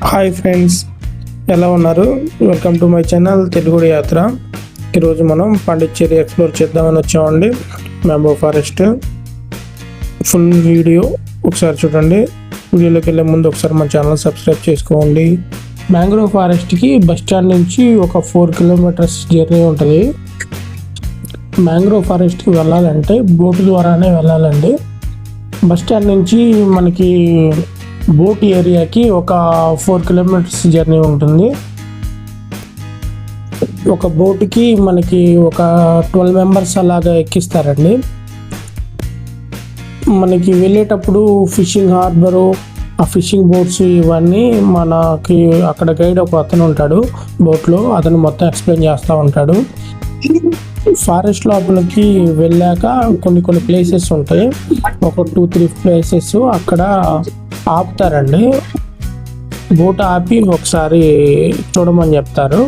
Hi friends, ఎలా ఉన్నారు? Welcome to my channel Telugu యాత్ర. ఈరోజు మనం పాండిచ్చేరి ఎక్స్ప్లోర్ చేద్దామని వచ్చామండి. మ్యాంగో ఫారెస్ట్ ఫుల్ వీడియో ఒకసారి చూడండి. వీడియోలోకి వెళ్ళే ముందు ఒకసారి మన ఛానల్ సబ్స్క్రైబ్ చేసుకోండి. మ్యాంగ్రోవ్ ఫారెస్ట్కి బస్ స్టాండ్ నుంచి ఒక 4 కిలోమీటర్స్ జర్నీ ఉంటుంది. మ్యాంగ్రోవ్ ఫారెస్ట్కి వెళ్ళాలంటే బోటు ద్వారానే వెళ్ళాలండి. బస్ స్టాండ్ నుంచి మనకి బోట్ ఏరియాకి ఒక 4 కిలోమీటర్స్ జర్నీ ఉంటుంది. ఒక బోటుకి మనకి ఒక 12 మెంబర్స్ అలాగా ఎక్కిస్తారండి. మనకి వెళ్ళేటప్పుడు ఫిషింగ్ హార్బరు, ఆ ఫిషింగ్ బోట్స్ ఇవన్నీ మనకి అక్కడ గైడ్ ఒక అతను ఉంటాడు బోట్లో, అతను మొత్తం ఎక్స్ప్లెయిన్ చేస్తూ ఉంటాడు. ఫారెస్ట్ లోపలికి వెళ్ళాక కొన్ని ప్లేసెస్ ఉంటాయి, ఒక 2-3 ప్లేసెస్ అక్కడ ఆపుతారండి. బోట్ ఆపి ఒకసారి చూడమని చెప్తారు.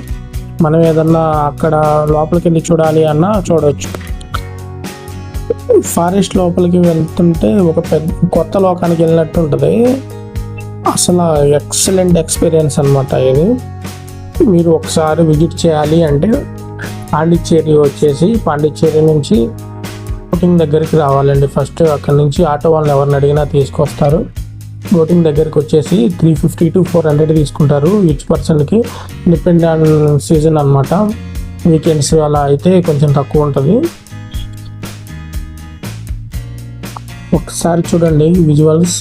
మనం ఏదన్నా అక్కడ లోపలికి వెళ్ళి చూడాలి అన్నా చూడవచ్చు. ఫారెస్ట్ లోపలికి వెళ్తుంటే ఒక కొత్త లోకానికి వెళ్ళినట్టు ఉంటుంది. అసలు ఎక్సలెంట్ ఎక్స్పీరియన్స్ అనమాట ఇది. మీరు ఒకసారి విజిట్ చేయాలి అంటే పాండిచ్చేరి వచ్చేసి పాండిచ్చేరి నుంచి బోటింగ్ దగ్గరికి రావాలండి. ఫస్ట్ అక్కడ నుంచి ఆటో వాళ్ళని ఎవరిని అడిగినా తీసుకొస్తారు. బోటింగ్ దగ్గరికి వచ్చేసి 350 to 400 తీసుకుంటారు ఈచ్ పర్సన్కి. డిపెండ్ ఆన్ సీజన్ అనమాట. వీకెండ్స్ అలా అయితే కొంచెం తక్కువ ఉంటుంది. ఒకసారి చూడండి విజువల్స్.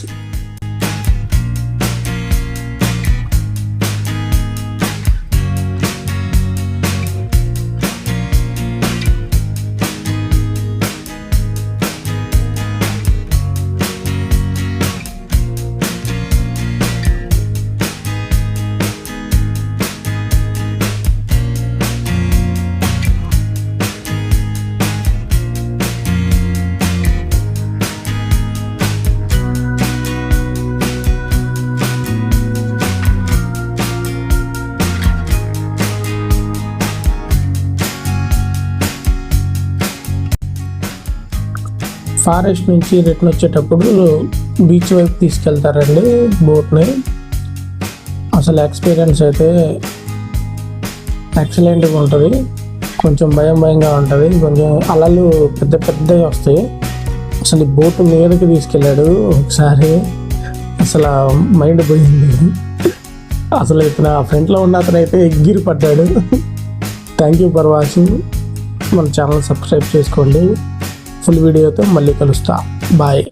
ఫారెస్ట్ నుంచి రిటర్న్ వచ్చేటప్పుడు బీచ్ వైపు తీసుకెళ్తారండి బోట్ని. అసలు ఎక్స్పీరియన్స్ అయితే ఎక్సలెంట్గా ఉంటుంది. కొంచెం భయంగా ఉంటుంది, కొంచెం అలలు పెద్దవి వస్తాయి. అసలు ఈ బోట్ మీదకి తీసుకెళ్ళాడు ఒకసారి, అసలు మైండ్ పోయింది. అసలు ఇతను ఆ ఫ్రంట్లో ఉన్న అతను అయితే ఎగిరి పడ్డాడు. Thank you for watching. మన ఛానల్ సబ్స్క్రైబ్ చేసుకోండి. ఫుల్ వీడియోతో మళ్ళీ కలుస్తా. బాయ్.